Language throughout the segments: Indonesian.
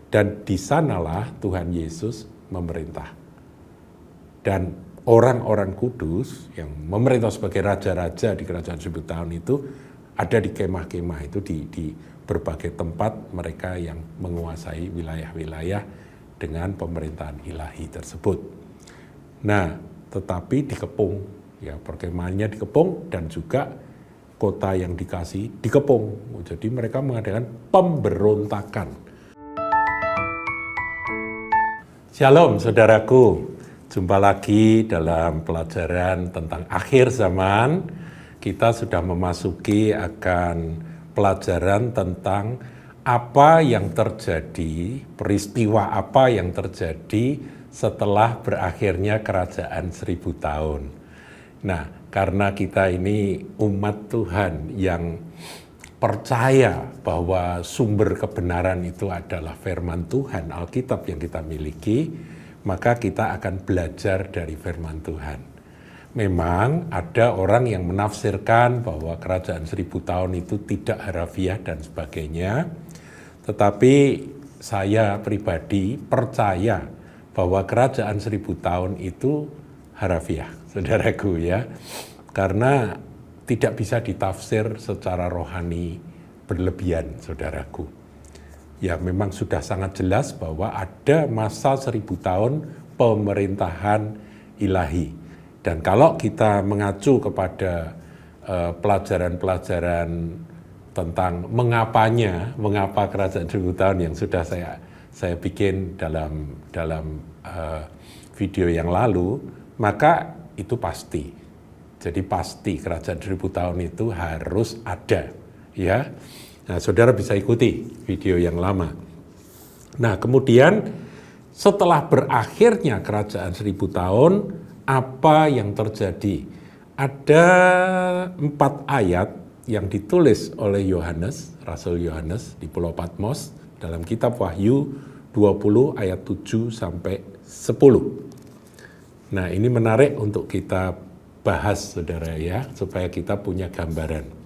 Dan di sanalah Tuhan Yesus memerintah. Dan orang-orang kudus yang memerintah sebagai raja-raja di kerajaan 1000 tahun itu ada di kemah-kemah itu, di berbagai tempat mereka yang menguasai wilayah-wilayah dengan pemerintahan ilahi tersebut. Nah, tetapi dikepung, ya perkemahannya dikepung dan juga kota yang dikasih dikepung. Jadi mereka mengadakan pemberontakan. Shalom saudaraku, jumpa lagi dalam pelajaran tentang akhir zaman. Kita sudah memasuki akan pelajaran tentang apa yang terjadi, peristiwa apa yang terjadi setelah berakhirnya kerajaan 1000 tahun. Nah, karena kita ini umat Tuhan yang percaya bahwa sumber kebenaran itu adalah firman Tuhan, Alkitab yang kita miliki, maka kita akan belajar dari firman Tuhan. Memang ada orang yang menafsirkan bahwa kerajaan 1000 tahun itu tidak harafiah dan sebagainya, tetapi saya pribadi percaya bahwa kerajaan 1000 tahun itu harafiah, saudaraku ya, karena tidak bisa ditafsir secara rohani berlebihan, saudaraku. Ya memang sudah sangat jelas bahwa ada masa 1000 tahun pemerintahan ilahi. Dan kalau kita mengacu kepada pelajaran-pelajaran tentang mengapa kerajaan 1000 tahun yang sudah saya bikin dalam video yang lalu, maka itu pasti. Jadi pasti kerajaan 1000 tahun itu harus ada, ya. Nah, saudara bisa ikuti video yang lama. Nah, kemudian setelah berakhirnya kerajaan 1000 tahun, apa yang terjadi? Ada 4 ayat yang ditulis oleh Yohanes, Rasul Yohanes di Pulau Patmos dalam kitab Wahyu 20 ayat 7 sampai 10. Nah, ini menarik untuk kita bahas, saudara ya, supaya kita punya gambaran.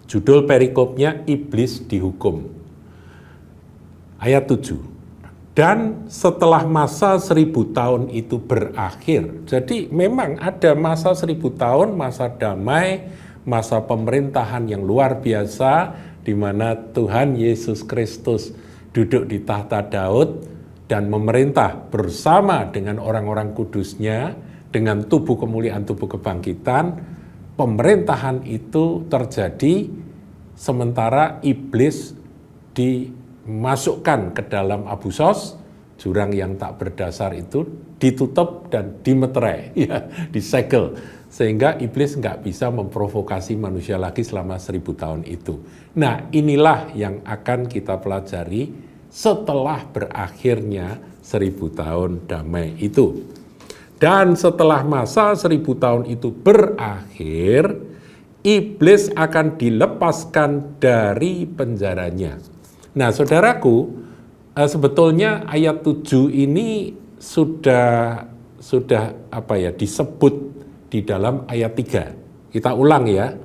Judul perikopnya Iblis Dihukum. Ayat 7. Dan setelah masa 1000 tahun itu berakhir. Jadi memang ada masa 1000 tahun, masa damai, masa pemerintahan yang luar biasa, di mana Tuhan Yesus Kristus duduk di tahta Daud dan memerintah bersama dengan orang-orang kudusnya, dengan tubuh kemuliaan, tubuh kebangkitan. Pemerintahan itu terjadi sementara iblis dimasukkan ke dalam Abu Sos, jurang yang tak berdasar itu, ditutup dan dimeterai, ya, disegel, sehingga iblis nggak bisa memprovokasi manusia lagi selama 1000 tahun itu. Nah, inilah yang akan kita pelajari setelah berakhirnya 1000 tahun damai itu. Dan setelah masa 1000 tahun itu berakhir, iblis akan dilepaskan dari penjaranya. Nah, saudaraku, sebetulnya ayat 7 ini sudah disebut di dalam ayat 3. Kita ulang ya,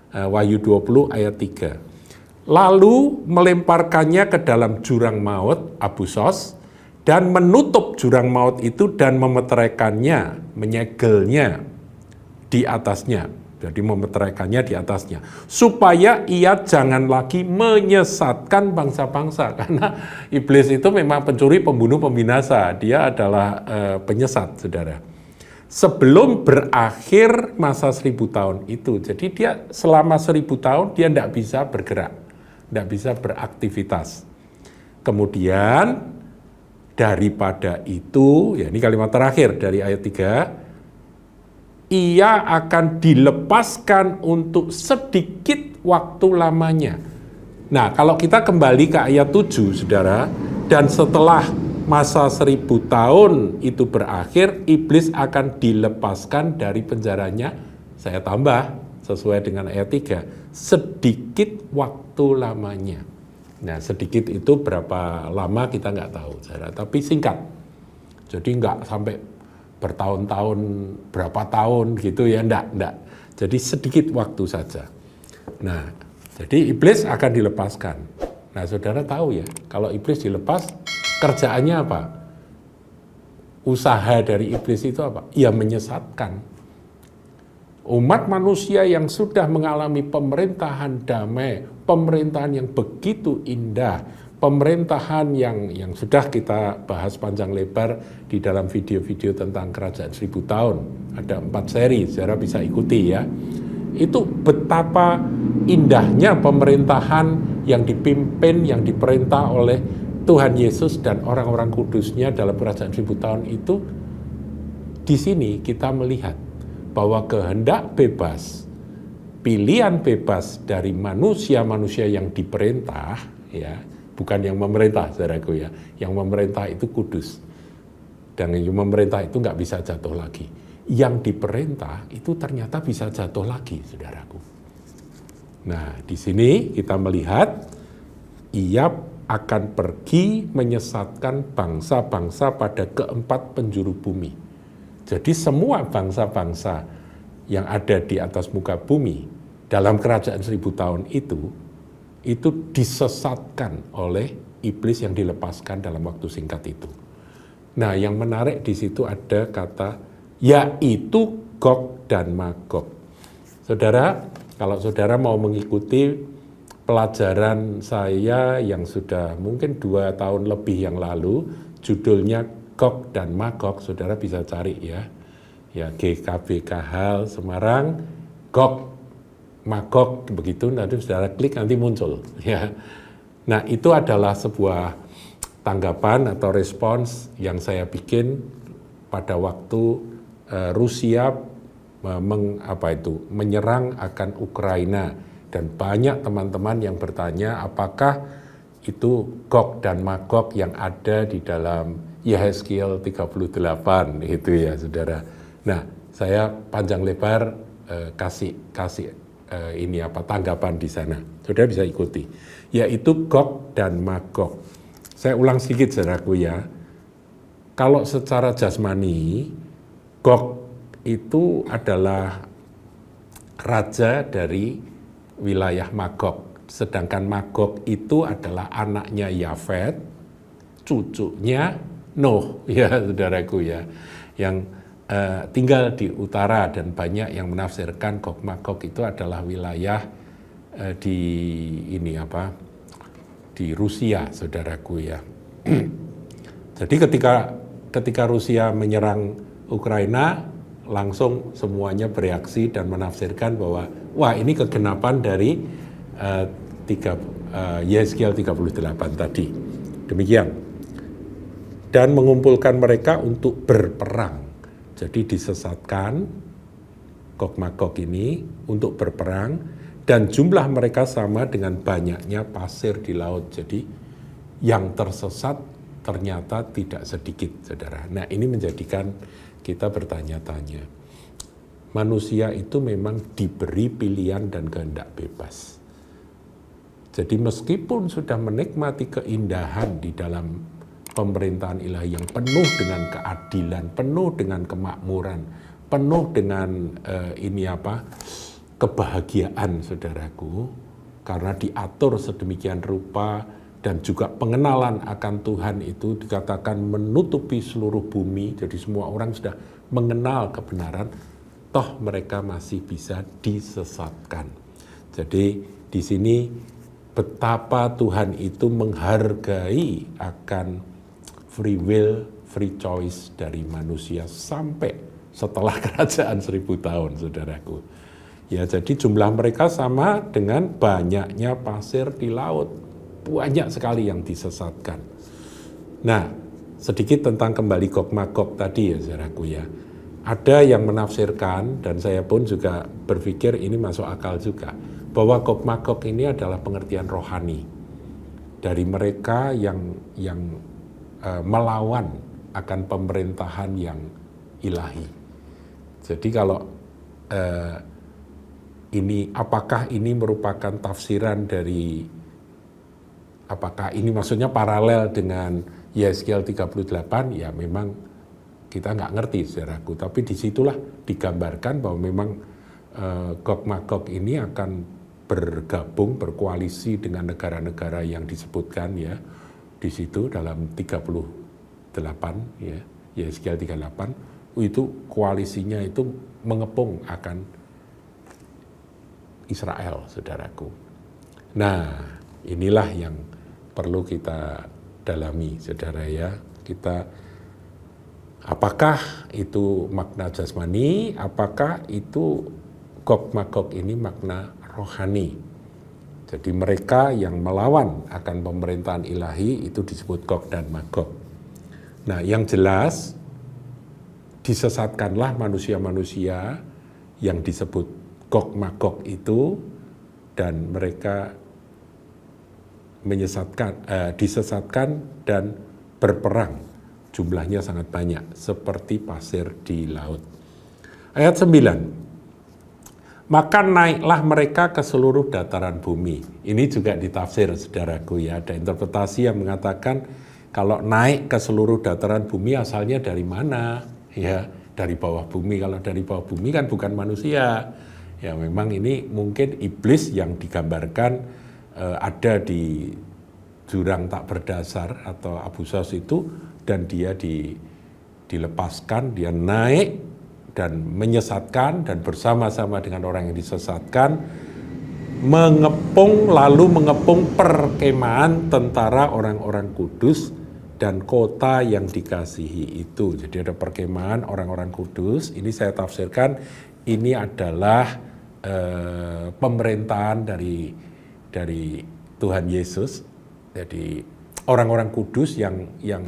Wahyu 20 ayat 3. Lalu melemparkannya ke dalam jurang maut, Abu Sos, dan menutup jurang maut itu dan memeteraikannya, menyegelnya di atasnya. Jadi memeteraikannya di atasnya. Supaya ia jangan lagi menyesatkan bangsa-bangsa. Karena iblis itu memang pencuri, pembunuh, pembinasa. Dia adalah penyesat, saudara. Sebelum berakhir masa 1000 tahun itu. Jadi dia selama 1000 tahun dia tidak bisa bergerak. Tidak bisa beraktivitas. Kemudian daripada itu, ya ini kalimat terakhir dari ayat 3, ia akan dilepaskan untuk sedikit waktu lamanya. Nah, kalau kita kembali ke ayat 7, saudara, dan setelah masa 1000 tahun itu berakhir, iblis akan dilepaskan dari penjaranya, saya tambah sesuai dengan ayat 3, sedikit waktu lamanya. Nah, sedikit itu berapa lama kita nggak tahu, saudara, tapi singkat. Jadi nggak sampai bertahun-tahun, berapa tahun gitu ya, enggak. Jadi sedikit waktu saja. Nah, jadi iblis akan dilepaskan. Nah, saudara tahu ya, kalau iblis dilepas, kerjaannya apa? Usaha dari iblis itu apa? Ya menyesatkan. Umat manusia yang sudah mengalami pemerintahan damai, pemerintahan yang begitu indah, pemerintahan yang sudah kita bahas panjang lebar di dalam video-video tentang kerajaan 1000 tahun. Ada 4 seri, saudara bisa ikuti ya. Itu betapa indahnya pemerintahan yang dipimpin, yang diperintah oleh Tuhan Yesus dan orang-orang kudusnya dalam kerajaan 1000 tahun itu. Di sini kita melihat bahwa kehendak bebas, pilihan bebas dari manusia-manusia yang diperintah, ya, bukan yang memerintah, saudaraku ya, yang memerintah itu kudus, dan yang memerintah itu nggak bisa jatuh lagi. Yang diperintah itu ternyata bisa jatuh lagi, saudaraku. Nah, di sini kita melihat ia akan pergi menyesatkan bangsa-bangsa pada keempat penjuru bumi. Jadi semua bangsa-bangsa yang ada di atas muka bumi dalam kerajaan 1000 tahun itu disesatkan oleh iblis yang dilepaskan dalam waktu singkat itu. Nah, yang menarik di situ ada kata yaitu Gog dan Magog. Saudara, kalau saudara mau mengikuti pelajaran saya yang sudah mungkin 2 tahun lebih yang lalu, judulnya Gog dan Magog, saudara bisa cari ya. Ya, GKB Kahal Semarang, Gog Magog, begitu nanti saudara klik nanti muncul ya. Nah, itu adalah sebuah tanggapan atau respons yang saya bikin pada waktu Rusia menyerang akan Ukraina, dan banyak teman-teman yang bertanya apakah itu Gog dan Magog yang ada di dalam Yehezkiel 38 itu ya, saudara. Nah, saya panjang lebar kasih tanggapan di sana. Saudara bisa ikuti. Yaitu Gog dan Magog. Saya ulang sedikit, saudaraku ya. Kalau secara jasmani, Gog itu adalah raja dari wilayah Magog. Sedangkan Magog itu adalah anaknya Yafet, cucunya Nuh, ya saudaraku ya, yang tinggal di utara, dan banyak yang menafsirkan Gog Magog itu adalah wilayah di Rusia, saudaraku ya. Jadi ketika Rusia menyerang Ukraina, langsung semuanya bereaksi dan menafsirkan bahwa wah, ini kegenapan dari Yehezkiel 38 tadi. Demikian. Dan mengumpulkan mereka untuk berperang. Jadi disesatkan Gog Magog ini untuk berperang, dan jumlah mereka sama dengan banyaknya pasir di laut. Jadi yang tersesat ternyata tidak sedikit, saudara. Nah, ini menjadikan kita bertanya-tanya. Manusia itu memang diberi pilihan dan kehendak bebas. Jadi meskipun sudah menikmati keindahan di dalam pemerintahan ilahi yang penuh dengan keadilan, penuh dengan kemakmuran, penuh dengan kebahagiaan, saudaraku, karena diatur sedemikian rupa, dan juga pengenalan akan Tuhan itu dikatakan menutupi seluruh bumi, jadi semua orang sudah mengenal kebenaran, toh mereka masih bisa disesatkan. Jadi di sini betapa Tuhan itu menghargai akan free will, free choice dari manusia sampai setelah kerajaan 1000 tahun, saudaraku. Ya, jadi jumlah mereka sama dengan banyaknya pasir di laut. Banyak sekali yang disesatkan. Nah, sedikit tentang kembali Gog Magog tadi ya, saudaraku ya. Ada yang menafsirkan, dan saya pun juga berpikir ini masuk akal juga, bahwa Gog Magog ini adalah pengertian rohani dari mereka yang melawan akan pemerintahan yang ilahi. Jadi kalau apakah ini merupakan tafsiran dari, apakah ini maksudnya paralel dengan Yehezkiel 38, ya memang kita nggak ngerti, saudaraku. Tapi disitulah digambarkan bahwa memang Gog Magog ini akan bergabung, berkoalisi dengan negara-negara yang disebutkan ya di situ dalam 38 ya, YSGL 38, itu koalisinya itu mengepung akan Israel, saudaraku. Nah, inilah yang perlu kita dalami, saudara ya. Apakah itu makna jasmani, apakah itu Gog Magog ini makna rohani. Jadi mereka yang melawan akan pemerintahan ilahi itu disebut Gog dan Magog. Nah, yang jelas disesatkanlah manusia-manusia yang disebut Gog Magog itu, dan mereka disesatkan dan berperang. Jumlahnya sangat banyak, seperti pasir di laut. Ayat 9. Maka naiklah mereka ke seluruh dataran bumi. Ini juga ditafsir, saudaraku ya. Ada interpretasi yang mengatakan kalau naik ke seluruh dataran bumi asalnya dari mana? Ya, dari bawah bumi. Kalau dari bawah bumi kan bukan manusia. Ya, memang ini mungkin iblis yang digambarkan ada di jurang tak berdasar atau Abusos itu, dan dia dilepaskan, dia naik dan menyesatkan, dan bersama-sama dengan orang yang disesatkan lalu mengepung perkemahan tentara orang-orang kudus dan kota yang dikasihi itu. Jadi ada perkemahan orang-orang kudus. Ini saya tafsirkan ini adalah pemerintahan dari Tuhan Yesus. Jadi orang-orang kudus yang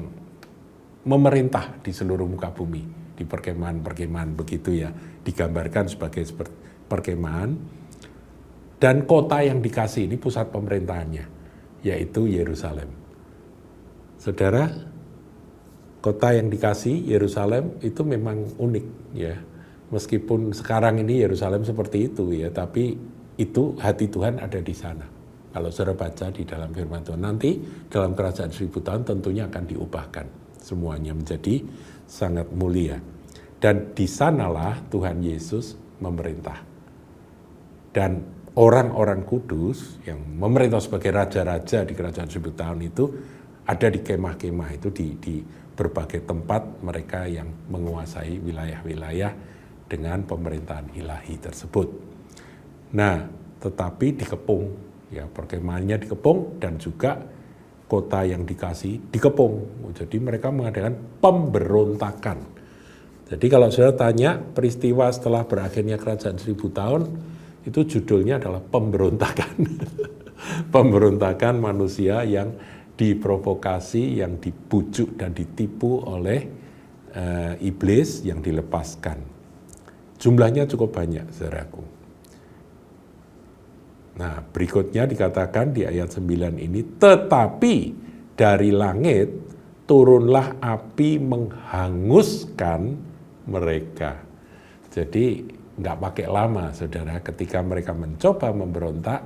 memerintah di seluruh muka bumi, di perkemahan-perkemahan begitu ya, digambarkan sebagai perkemahan. Dan kota yang dikasih ini pusat pemerintahannya, yaitu Yerusalem. Saudara, kota yang dikasih Yerusalem itu memang unik ya. Meskipun sekarang ini Yerusalem seperti itu ya, tapi itu hati Tuhan ada di sana. Kalau saudara baca di dalam firman Tuhan, nanti dalam kerajaan 1000 tahun tentunya akan diubahkan semuanya menjadi sangat mulia. Dan di sanalah Tuhan Yesus memerintah. Dan orang-orang kudus yang memerintah sebagai raja-raja di kerajaan 1000 tahun itu ada di kemah-kemah itu, di berbagai tempat mereka yang menguasai wilayah-wilayah dengan pemerintahan ilahi tersebut. Nah, tetapi dikepung, ya perkemahannya dikepung, dan juga kota yang dikasih dikepung. Jadi mereka mengadakan pemberontakan. Jadi kalau saudara tanya peristiwa setelah berakhirnya kerajaan 1000 tahun, itu judulnya adalah pemberontakan. Pemberontakan manusia yang diprovokasi, yang dibujuk dan ditipu oleh iblis yang dilepaskan. Jumlahnya cukup banyak, saudaraku. Nah, berikutnya dikatakan di ayat 9 ini, tetapi dari langit turunlah api menghanguskan mereka. Jadi nggak pakai lama, saudara, ketika mereka mencoba memberontak,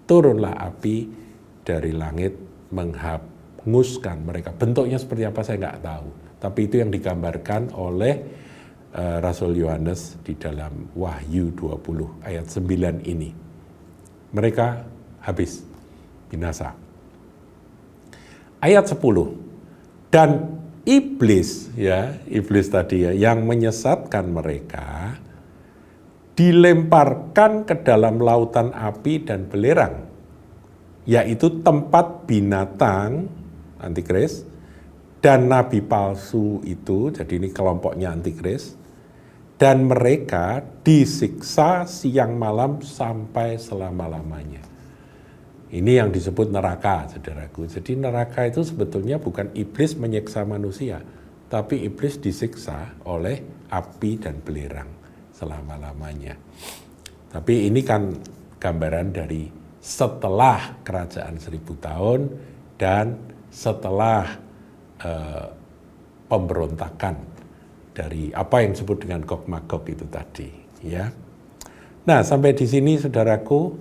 turunlah api dari langit menghanguskan mereka. Bentuknya seperti apa saya nggak tahu, tapi itu yang digambarkan oleh Rasul Yohanes di dalam Wahyu 20 ayat 9 ini. Mereka habis, binasa. Ayat 10. Dan iblis tadi ya, yang menyesatkan mereka dilemparkan ke dalam lautan api dan belerang, yaitu tempat binatang antikris dan nabi palsu itu. Jadi ini kelompoknya antikris. Dan mereka disiksa siang malam sampai selama-lamanya. Ini yang disebut neraka, saudaraku. Jadi neraka itu sebetulnya bukan iblis menyiksa manusia, tapi iblis disiksa oleh api dan belerang selama-lamanya. Tapi ini kan gambaran dari setelah kerajaan 1000 tahun dan setelah pemberontakan dari apa yang disebut dengan Gog Magog itu tadi, ya. Nah, sampai di sini saudaraku,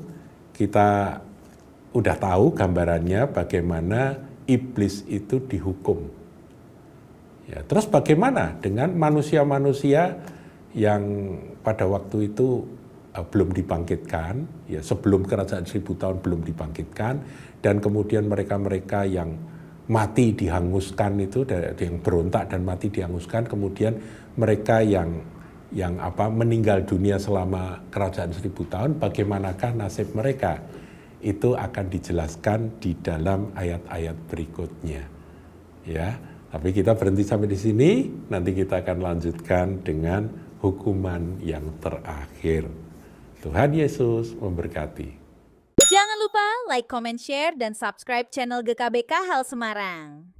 kita udah tahu gambarannya bagaimana iblis itu dihukum. Ya, terus bagaimana dengan manusia-manusia yang pada waktu itu belum dibangkitkan, ya sebelum kerajaan 1000 tahun belum dibangkitkan, dan kemudian mereka-mereka yang mati dihanguskan itu, yang berontak dan mati dihanguskan, kemudian mereka yang meninggal dunia selama kerajaan 1000 tahun, bagaimanakah nasib mereka? Itu akan dijelaskan di dalam ayat-ayat berikutnya. Ya, tapi kita berhenti sampai di sini, nanti kita akan lanjutkan dengan hukuman yang terakhir. Tuhan Yesus memberkati. Jangan lupa like, comment, share, dan subscribe channel GKBK Hal Semarang.